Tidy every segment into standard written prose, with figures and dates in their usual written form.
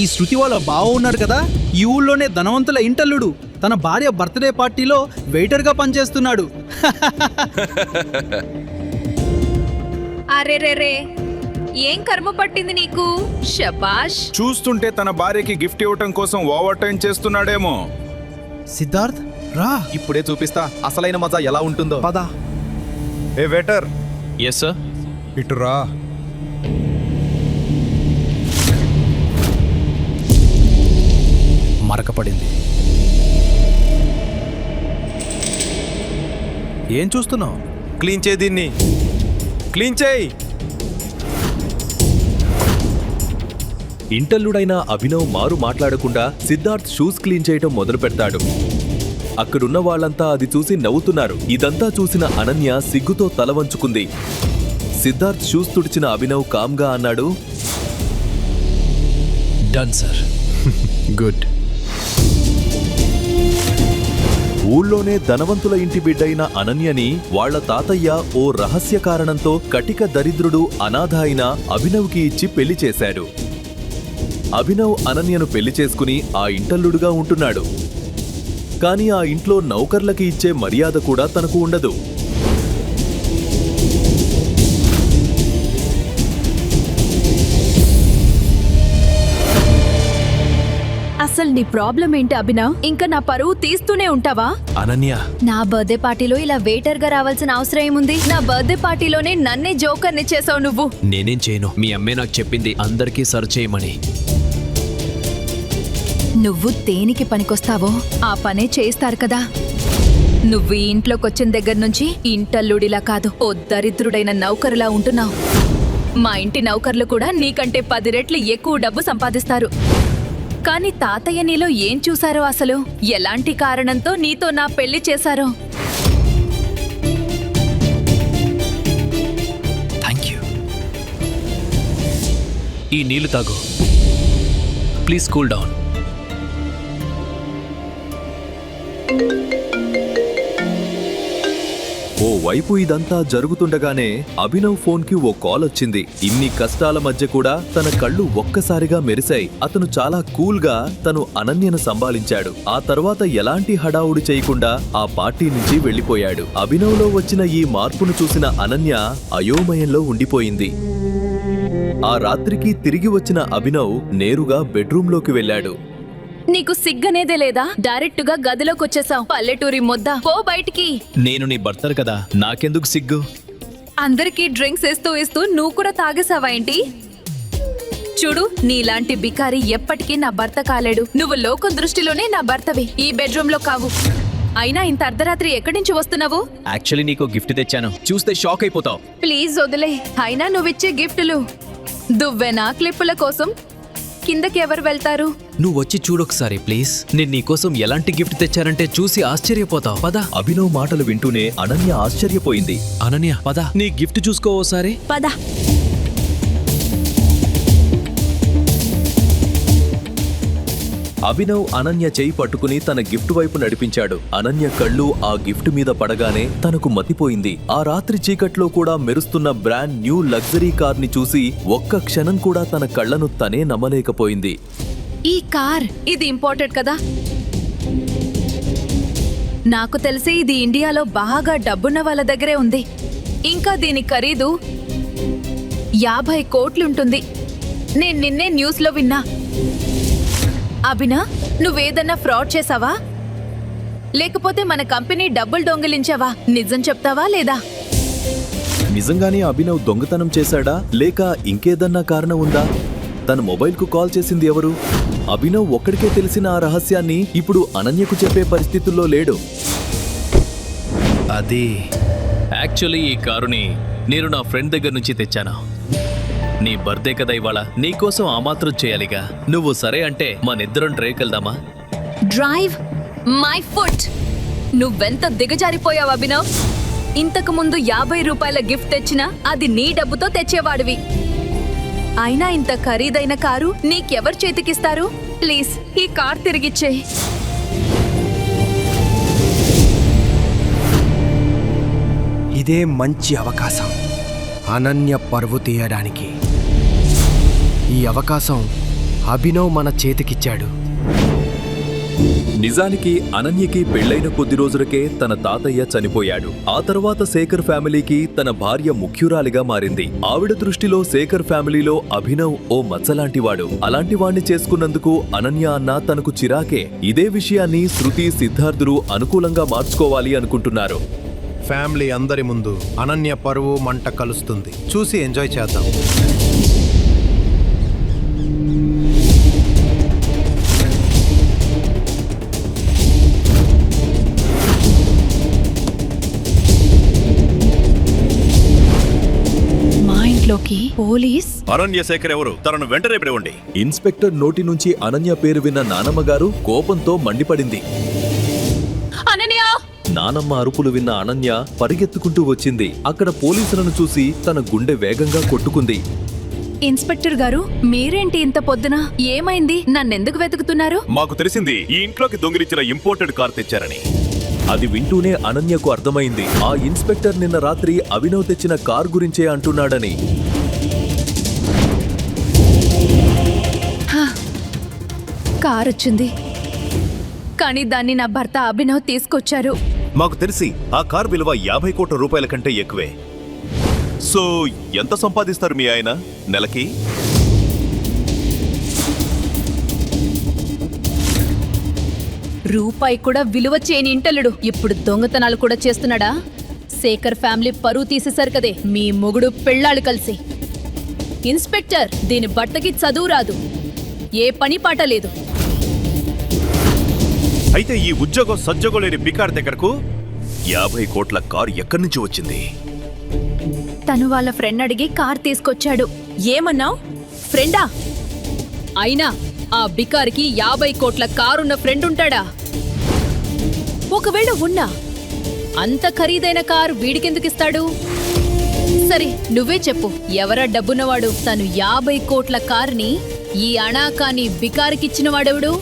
ఈ శృతి వాళ్ళ బావ ఉన్నారు కదా, ఈ ఊళ్ళోనే ధనవంతుల ఇంటల్లుడు. తన భార్య బర్త్డే పార్టీలో వెయిటర్గా పనిచేస్తున్నాడు. అరే రే, ఏం కర్మ పట్టింది నీకు? శబాష్. చూస్తుంటే తన భార్యకి గిఫ్ట్ ఇవ్వటం కోసం ఓవర్ టైం చేస్తున్నాడేమో. సిద్ధార్థ్ రా, ఇప్పుడే చూపిస్తా అసలైన మజా ఎలా ఉంటుందో. పద. ఏ వెయిటర్, ఎస్ సార్. ఇటురా. మరకపడింది. ఏం చూస్తున్నావు? క్లీన్ చేయి దీన్ని, క్లీన్ చేయి. ఇంటల్లుడైన అభినవ్ మారు మాట్లాడకుండా సిద్ధార్థ్ షూస్ క్లీన్ చేయటం మొదలు పెడతాడు. అక్కడున్న వాళ్ళంతా అది చూసి నవ్వుతున్నారు. ఇదంతా చూసిన అనన్య సిగ్గుతో తల వంచుకుంది. సిద్ధార్థ్ షూస్ తుడిచిన అభినవ్ కామ్గా అన్నాడు, డన్ సార్. గుడ్. ఊళ్ళోనే ధనవంతుల ఇంటి బిడ్డైన అనన్యని వాళ్ల తాతయ్య ఓ రహస్య కారణంతో కటిక దరిద్రుడు అనాథ అయిన అభినవ్కి ఇచ్చి పెళ్లి చేశాడు. అభినవ్ అనన్యను పెళ్లి చేసుకుని ఆ ఇంటల్లుడుగా ఉంటున్నాడు. కాని ఆ ఇంట్లో నౌకర్లకి ఇచ్చే మర్యాద కూడా తనకు ఉండదు. అసలు నీ ప్రాబ్లం ఏంటి అభినవ్? ఇంకా నా పరువు తీస్తూనే ఉంటావా? అనన్య, నా బర్త్డే పార్టీలో ఇలా వెయిటర్ గా రావాల్సిన అవసరం ఏముంది? నా బర్త్డే పార్టీలోనే నన్నే జోకర్ని చేసావు నువ్వు. నేనేం చేయను, మీ అమ్మే నాకు చెప్పింది అందరికీ సర్వ్ చేయమని. నువ్వు దేనికి పనికొస్తావో ఆ పనే చేస్తారు కదా. నువ్వు ఈ ఇంట్లోకొచ్చిన దగ్గర నుంచి ఇంటల్లుడిలా కాదు, ఓ దరిద్రుడైన నౌకరులా ఉంటున్నావు. మా ఇంటి నౌకర్లు కూడా నీకంటే 10 రెట్లు ఎక్కువ డబ్బు సంపాదిస్తారు. కానీ తాతయ్య నీలో ఏం చూశారో, అసలు ఎలాంటి కారణంతో నీతో నా పెళ్లి చేశారో? Thank you. ఈ నీళ్లు తాగు. Please cool down. ఓ వైపు ఇదంతా జరుగుతుండగానే అభినవ్ ఫోన్కి ఓ కాల్ వచ్చింది. ఇన్ని కష్టాల మధ్య కూడా తన కళ్ళు ఒక్కసారిగా మెరిశాయి. అతను చాలా కూల్గా తను అనన్యను సంభాళించాడు. ఆ తర్వాత ఎలాంటి హడావుడి చేయకుండా ఆ పార్టీ నుంచి వెళ్లిపోయాడు. అభినవ్లో వచ్చిన ఈ మార్పును చూసిన అనన్య అయోమయంలో ఉండిపోయింది. ఆ రాత్రికి తిరిగి వచ్చిన అభినవ్ నేరుగా బెడ్రూంలోకి వెళ్ళాడు. నీకు సిగ్గనేదే లేదా? డైరెక్టుగా గదిలోకి వచ్చేసావు. పల్లెటూరి మొద్ద, పో బయటికి. నేను నీ భర్తను కదా, నాకెందుకు సిగ్గు? అందరికీ డ్రింక్స్ ఇస్తూ నువ్వు కూడా తాగేసావా ఏంటి? చూడు, నీలాంటి బికారి ఎప్పటికీ నా భర్త కాలేడు. నువ్వు లోకం దృష్టిలోనే నా భర్తవి, ఈ బెడ్రూమ్ లో కావు. అయినా ఇంత అర్ధరాత్రి ఎక్కడి నుంచి వస్తున్నావు? యాక్చువల్లీ నీకు గిఫ్ట్ తెచ్చాను, చూస్తే షాక్ అయిపోతావు. ప్లీజ్ వదిలే. అయినా నువ్విచ్చే గిఫ్టులు దువ్వెనా క్లిప్పుల కోసం కిందకి ఎవరు వెళ్తారు? నువ్వు వచ్చి చూడొకసారి ప్లీజ్. నేను నీకోసం ఎలాంటి గిఫ్ట్ తెచ్చానంటే చూసి ఆశ్చర్యపోతావు. పద. అభినవ్ మాటలు వింటూనే అనన్య ఆశ్చర్యపోయింది. అనన్య, పద, నీ గిఫ్ట్ చూసుకో ఓసారి. పద. అభినవ్ అనన్య చేయి పట్టుకుని తన గిఫ్ట్ వైపు నడిపించాడు. అనన్య కళ్ళు ఆ గిఫ్ట్ మీద పడగానే తనకు మతిపోయింది. ఆ రాత్రి చీకట్లో కూడా మెరుస్తున్న బ్రాండ్ న్యూ లగ్జరీ కార్ ని చూసి ఒక్క క్షణం కూడా తన కళ్లను తనే నమ్మలేకపోయింది. ఈ కార్, ఇది ఇంపార్టెంట్ కదా? నాకు తెలిసి ఇది ఇండియాలో బాగా డబ్బున్న వాళ్ళ దగ్గరే ఉంది. ఇంకా దీని ఖరీదు 50 కోట్లుంటుంది. నేను నిన్నే న్యూస్లో విన్నా. అభినా, నువ్వేదన్నా ఫ్రాడ్ చేసావా? లేకపోతే మన కంపెనీ డబ్బులు దొంగిలించావా? నిజం చెప్తావా లేదా? నిజంగానే అభినవ్ దొంగతనం చేశాడా, లేక ఇంకేదన్నా కారణం ఉందా? తన మొబైల్కు కాల్ చేసింది ఎవరు? అభినవ్ ఒక్కడికే తెలిసిన ఆ రహస్యాన్ని ఇప్పుడు అనన్యకు చెప్పే పరిస్థితుల్లో లేడు. అది యాక్చువల్లీ ఈ కారుని నేను నా ఫ్రెండ్ దగ్గర నుంచి తెచ్చాను. నీ బర్త్డే కదా ఇవాళ, నీకోసం ఆ మాత్రం చేయాలిగా. నువ్వు సరే అంటే మనిద్దరం ట్రైకి వెళ్దామా? Drive my foot. నువ్వెంత దిగజారిపోయావు అభినవ్. ఇంతకు ముందు 50 రూపాయల గిఫ్ట్ తెచ్చినా అది నీ డబ్బుతో తెచ్చేవాడివి. అయినా ఇంత ఖరీదైన కారు నీకెవరు చేతికిస్తారు? ప్లీజ్ ఈ కార్ తిరిగిచ్చేయి. ఇదే మంచి అవకాశం అనన్య పరువు తీయడానికి. ఈ అవకాశం అభినవ్ మన చేతికిచ్చాడు. నిజానికి అనన్యకి పెళ్లైన కొద్ది రోజులకే తన తాతయ్య చనిపోయాడు. ఆ తర్వాత శేఖర్ ఫ్యామిలీకి తన భార్య ముఖ్యురాలిగా మారింది. ఆవిడ దృష్టిలో శేఖర్ ఫ్యామిలీలో అభినవ్ ఓ మచ్చలాంటివాడు. అలాంటి వాణ్ణి చేసుకున్నందుకు అనన్య అన్న తనకు చిరాకే. ఇదే విషయాన్ని శృతి, సిద్ధార్థులు అనుకూలంగా మార్చుకోవాలి అనుకుంటున్నారు. ఫ్యామిలీ అందరి ముందు అనన్య పరువు మంట కలుస్తుంది. చూసి ఎంజాయ్ చేద్దాం. మా ఇంట్లోకి పోలీస్. అనన్య శేఖర్ ఎవరు? తనను వెంటనే పిలవండి. ఇన్స్పెక్టర్ నోటి నుంచి అనన్య పేరు విన్న నానమ్మగారు కోపంతో మండిపడింది. అనన్య! నానమ్మ అరుపులు విన్న అనన్య పరిగెత్తుకుంటూ వచ్చింది. అక్కడ పోలీసులను చూసి తన గుండె వేగంగా కొట్టుకుంది. ఇన్స్పెక్టర్ గారు, మీరేంటి ఇంత పొద్దున? ఏమైంది? నన్నెందుకు వెతుకుతున్నారు? మాకు తెలిసింది ఈ ఇంట్లోకి దొంగిలించిన ఇంపోర్టెడ్ కార్ తెచ్చారని. అది వింటూనే అనన్యకు అర్థమైంది. ఆ ఇన్స్పెక్టర్ నిన్న రాత్రి అభినవ్ తెచ్చిన కార్ గురించే అంటున్నాడని. కార్ వచ్చింది, కానీ దాన్ని నా భర్త అభినవ్ తీసుకొచ్చారు. మాకు తెలిసి ఆ కార్ విలువ 50 కోట్ల రూపాయల కంటే ఎక్కువే. సో ఎంత సంపాదిస్తారు మీ ఆయన నెలకి? రూపాయి కూడా విలువ చేయని ఇంటల్లుడు ఇప్పుడు దొంగతనాలు కూడా చేస్తున్నాడా? శేఖర్ ఫ్యామిలీ పరువు తీసేశారు కదే మీ మొగుడు పెళ్ళాళ్ళు కలిసి. ఇన్స్పెక్టర్, దీని భర్తకి చదువు రాదు, ఏ పని పాట లేదు. అయితే ఈ ఉద్యోగం సజ్జగో లేని బికార్ దగ్గరకు 50 కోట్ల కారు ఎక్కడి నుంచి వచ్చింది? తను వాళ్ళ ఫ్రెండ్ అడిగి కార్ తీసుకొచ్చాడు. ఏమన్నావ్? ఫ్రెండా? అయినా ఆ బికారికి 50 కోట్ల కారున్న ఫ్రెండ్ ఉంటాడా? ఒకవేళ ఉన్నా అంత ఖరీదైన కారు వీడికెందుకిస్తాడు? సరే, నువ్వే చెప్పు, ఎవరా డబ్బున్నవాడు? తను 50 కోట్ల కారుని ఈ అణాకాని బికారికిచ్చిన వాడెవడు?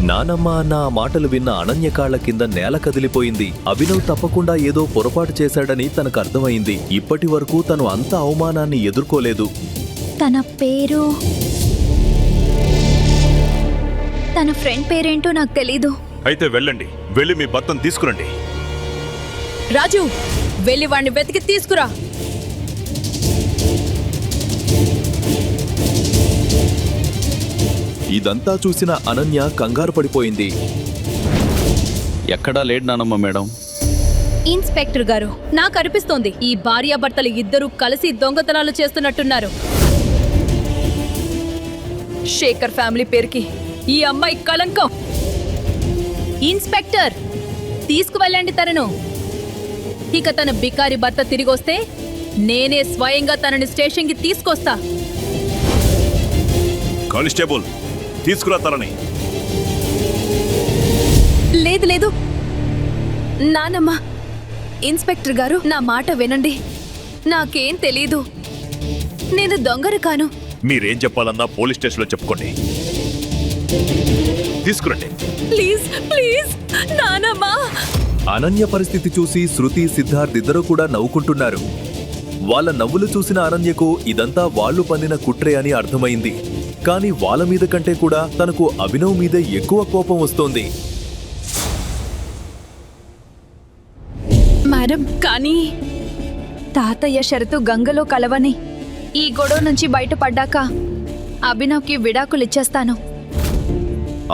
నానమ్మ అన్న ఆ మాటలు విన్న అనన్య కాళ్ల కింద నేల కదిలిపోయింది. అభినవ్ తప్పకుండా ఏదో పొరపాటు చేశాడని తనకు అర్థమైంది. ఇప్పటి వరకు తను అంత అవమానాన్ని ఎదుర్కోలేదు. తన పేరు, తన ఫ్రెండ్ పేరేంటో నాకు తెలీదు. అయితే వెళ్ళండి, వెళ్ళి మీ భర్తను తీసుకురండి. రాజు, వెళ్ళి వాణ్ణి వెతికి తీసుకురా. ఇదంతా చూసిన అనన్య కంగారు పడిపోయింది. ఎక్కడా లేడు నానమ్మ మేడం. ఇన్స్పెక్టర్ గారు, నాకు అనిపిస్తోంది ఈ భార్యాభర్తలు ఇద్దరూ కలిసి దొంగతనాలు చేస్తున్నట్టున్నారు. శేఖర్ ఫ్యామిలీ పేరుకి ఈ అమ్మాయి కలంకం. ఇన్స్పెక్టర్, తీసుకువెళ్ళండి తనను. ఇక తన బికారి భర్త తిరిగొస్తే నేనే స్వయంగా తనని స్టేషన్కి తీసుకొస్తా. కానిస్టేబుల్, తీసుకురా తనని. లేదు లేదు నానమ్మ, ఇన్స్పెక్టర్ గారు నా మాట వినండి. నాకేం తెలీదు, నేను దొంగను కాను. మీరేం చెప్పాలన్నా పోలీస్ స్టేషన్లో చెప్పుకోండి. తీసుకురండి. ప్లీజ్ ప్లీజ్ నానమ్మ. అనన్య పరిస్థితి చూసి శృతి, సిద్ధార్థ్ ఇద్దరూ కూడా నవ్వుకుంటున్నారు. వాళ్ళ నవ్వులు చూసిన అనన్యకు ఇదంతా వాళ్లు పన్నిన కుట్రే అని అర్థమైంది. కానీ వాళ్ళ మీద కంటే కూడా తనకు అభినవ్ మీదే ఎక్కువ కోపం వస్తోంది. మేడం, కానీ తాతయ్య షరతు గంగలో కలవని. ఈ గొడవ నుంచి బయటపడ్డాక అభినవ్కి విడాకులిచ్చేస్తాను.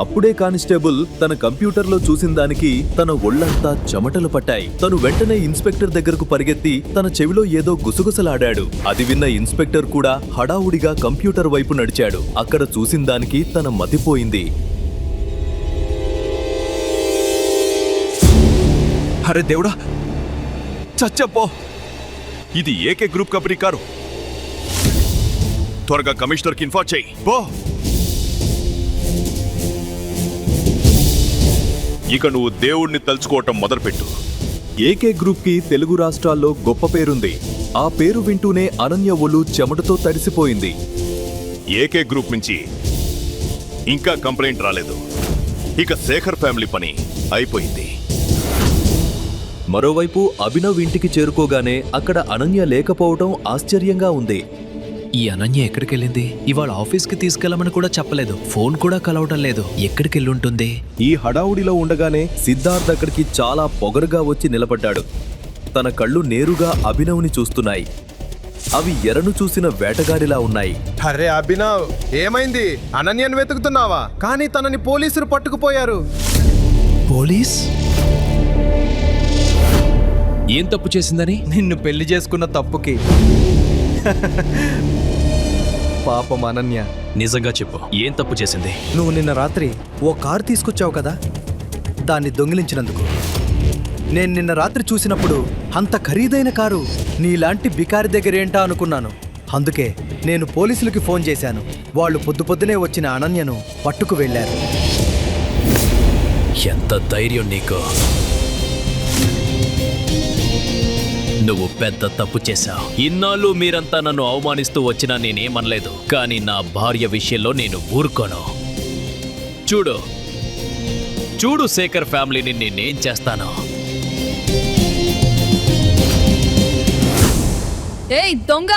అప్పుడే కానిస్టేబుల్ తన కంప్యూటర్లో చూసిన దానికి తన ఒళ్లంతా చెమటలు పట్టాయి. తను వెంటనే ఇన్స్పెక్టర్ దగ్గరకు పరిగెత్తి తన చెవిలో ఏదో గుసగుసలాడాడు. అది విన్న ఇన్స్పెక్టర్ కూడా హడావుడిగా కంప్యూటర్ వైపు నడిచాడు. అక్కడ చూసిన దానికి తన మతిపోయింది. అరే దేవుడా, చచ్చప్పో! ఇది ఏకే గ్రూప్ కంపెనీ కారు. త్వరగా కమిషనర్కి ఇన్ఫార్మ్ చేయి. పో. ఇక నువ్వు దేవుణ్ణి తలుచుకోవటం మొదలుపెట్టు. ఏకే గ్రూప్ కి తెలుగు రాష్ట్రాల్లో గొప్ప పేరుంది. ఆ పేరు వింటూనే అనన్య ఒళ్ళు చెమటతో తడిసిపోయింది. ఏకే గ్రూప్ నుంచి ఇంకా కంప్లైంట్ రాలేదు. ఇక శేఖర్ ఫ్యామిలీ పని అయిపోయింది. మరోవైపు అభినవ్ ఇంటికి చేరుకోగానే అక్కడ అనన్య లేకపోవటం ఆశ్చర్యంగా ఉంది. ఈ అనన్య ఎక్కడికెళ్ళింది? ఇవాళ ఆఫీస్కి తీసుకెళ్ళమని కూడా చెప్పలేదు, ఫోన్ కూడా కలవడం లేదు. ఎక్కడికెళ్ళుంటుంది? ఈ హడావుడిలో ఉండగానే సిద్ధార్థ్ అక్కడికి చాలా పొగరుగా వచ్చి నిలబడ్డాడు. తన కళ్ళు నేరుగా అభినవ్ని చూస్తున్నాయి. అవి ఎరను చూసిన వేటగాడిలా ఉన్నాయి. అరే అభినవ్, ఏమైంది? అనన్యను వెతుకుతున్నావా? కానీ తనని పోలీసులు పట్టుకుపోయారు. పోలీస్? ఏం తప్పు చేసిందని? నిన్ను పెళ్లి చేసుకున్న తప్పుకి. పాపం అనన్య. నిజంగా చెప్పు, ఏం తప్పు చేసింది? నువ్వు నిన్న రాత్రి ఓ కారు తీసుకొచ్చావు కదా, దాన్ని దొంగిలించినందుకు. నేను నిన్న రాత్రి చూసినప్పుడు అంత ఖరీదైన కారు నీలాంటి బికారి దగ్గర ఏంటా అనుకున్నాను. అందుకే నేను పోలీసులకి ఫోన్ చేశాను. వాళ్ళు పొద్దునే వచ్చిన అనన్యను పట్టుకు వెళ్ళారు. ఎంత ధైర్యం నీకు! నువ్వు పెద్ద తప్పు చేశావు. ఇన్నాళ్ళు మీరంతా నన్ను అవమానిస్తూ వచ్చినా నేనేమనలేదు, కానీ నా భార్య విషయంలో నేను ఊరుకోను. చూడు చూడు శేఖర్ ఫ్యామిలీని నేనేం చేస్తాను. ఏయ్ దొంగ!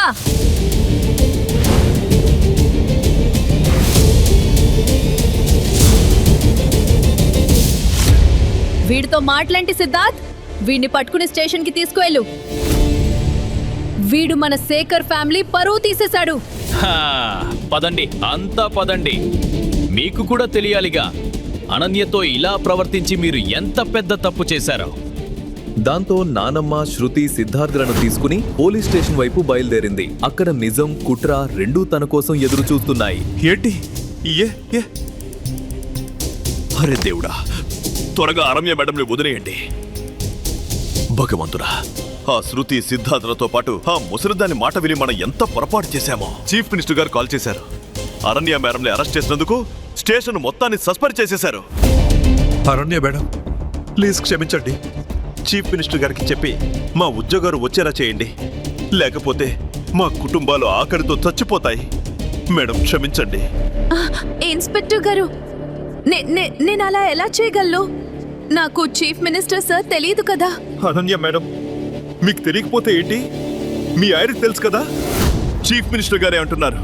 వీడితో మాట్లాంటి సిద్ధార్థ్, వీడిని పట్టుకుని స్టేషన్కి తీసుకువెళ్ళు. వీడు మన శేఖర్ ఫ్యామిలీ పరువు తీసేశాడు. హా, పదండి, అంతా పదండి. మీకు కూడా తెలియాలిగా అనన్యతో ఇలా ప్రవర్తించి మీరు ఎంత పెద్ద తప్పు చేశారో. దాంతో నానమ్మ, శృతి సిద్ధార్థులను తీసుకుని పోలీస్ స్టేషన్ వైపు బయలుదేరింది. అక్కడ నిజం, కుట్ర రెండూ తన కోసం ఎదురు చూస్తున్నాయి. ఏంటి? అరే దేవుడా, త్వరగా అరమ్య మేడంని వదిలేయండి. భగవంతుడా, ఆ శృతి సిద్ధార్థులతో పాటు ఆ ముసలిదాని మాట విని మనం ఎంత పొరపాటు చేశామో. చీఫ్ మినిస్టర్ గారు కాల్ చేశారు. అరణ్య మేడంని అరెస్ట్ చేసినందుకు స్టేషన్ మొత్తాన్ని సస్పెండ్ చేసేశారు. అరణ్య మేడం, ప్లీజ్ క్షమించండి. చీఫ్ మినిస్టర్ గారికి చెప్పి మా ఉద్యోగాలు వచ్చేలా చేయండి, లేకపోతే మా కుటుంబాలు ఆకలితో చచ్చిపోతాయి. మేడం క్షమించండి. ఇన్స్పెక్టర్ గారు, నేను అలా ఎలా చేయగలను? నాకు చీఫ్ మినిస్టర్ సార్ తెలియదు కదా. అనన్య మేడం, మీకు తెలియకపోతే ఏంటి? మీ ఆయనకు తెలుసు కదా. చీఫ్ మినిస్టర్ గారే అంటున్నారు.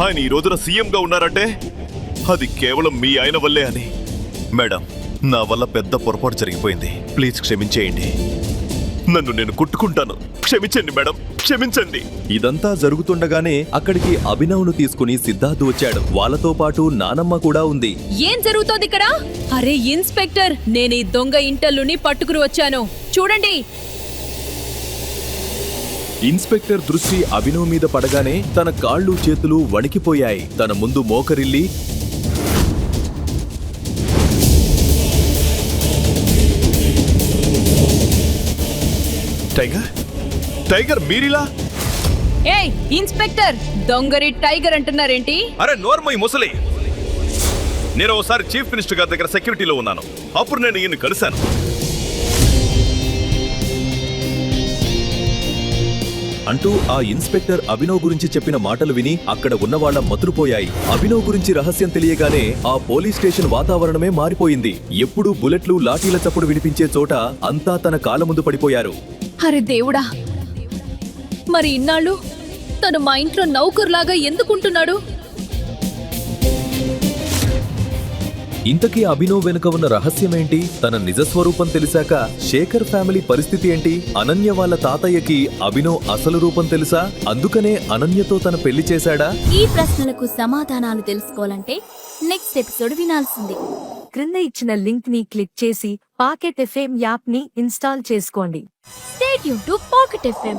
ఆయన ఈ రోజున సీఎంగా ఉన్నారంటే అది కేవలం మీ ఆయన వల్లే అని. మేడం, నా వల్ల పెద్ద పొరపాటు జరిగిపోయింది. ప్లీజ్ క్షమించేయండి. నన్ను నేను కుట్టుకుంటాను. క్షమించండి మేడం, క్షమించండి. ఇదంతా జరుగుతుండగానే అక్కడికి అభినవ్ను తీసుకుని సిద్ధార్థ్ వచ్చాడు. వాళ్ళతో పాటు నానమ్మ కూడా ఉంది. ఏం జరుగుతోంది ఇక్కడ? అరే ఇన్స్పెక్టర్, నేను ఈ దొంగ ఇంటల్లుని పట్టుకుని వచ్చాను, చూడండి. ఇన్స్పెక్టర్ దృష్టి అభినవ్ మీద పడగానే తన కాళ్ళు చేతులు వణికిపోయాయి. తన ముందు మోకరిల్లి, టైగర్, టైగర్ మీరిలా? ఏయ్ ఇన్స్పెక్టర్, దొంగరి టైగర్ అంటున్నారేంటి? అరే నోర్మై ముసలి, నేను ఒకసారి చీఫ్ మినిస్టర్ గారి దగ్గర సెక్యూరిటీలో ఉన్నాను. అప్పుడు నేను ఈయన కలిశాను. అంటూ ఆ ఇన్స్పెక్టర్ అభినవ్ గురించి చెప్పిన మాటలు విని అక్కడ ఉన్నవాళ్ల మతులుపోయాయి. అభినవ్ గురించి రహస్యం తెలియగానే ఆ పోలీస్ స్టేషన్ వాతావరణమే మారిపోయింది. ఎప్పుడూ బుల్లెట్లు, లాఠీల చప్పుడు వినిపించే చోట అంతా తన కాళ్ళ ముందు పడిపోయారు. అరే దేవుడా, మరి ఇన్నాళ్ళు తను మా ఇంట్లో నౌకరులాగా ఎందుకుంటున్నాడు? ఇంతకీ అభినవ్ వెనుక ఉన్న రహస్యమేంటి? తన నిజస్వరూపం తెలిసాక శేఖర్ ఫ్యామిలీ పరిస్థితి ఏంటి? అనన్య వాళ్ళ తాతయ్యకి అభినవ్ అసలు రూపం తెలుసా? అందుకనే అనన్యతో తన పెళ్లి చేశాడా? ఈ ప్రశ్నలకు సమాధానాలు తెలుసుకోవాలంటే నెక్స్ట్ ఎపిసోడ్ వినాల్సిందే. క్రింద ఇచ్చిన లింక్ ని క్లిక్ చేసి పాకెట్ ఎఫ్ఎం యాప్ ని ఇన్స్టాల్ చేసుకోండి. Stay tune to pocket FM.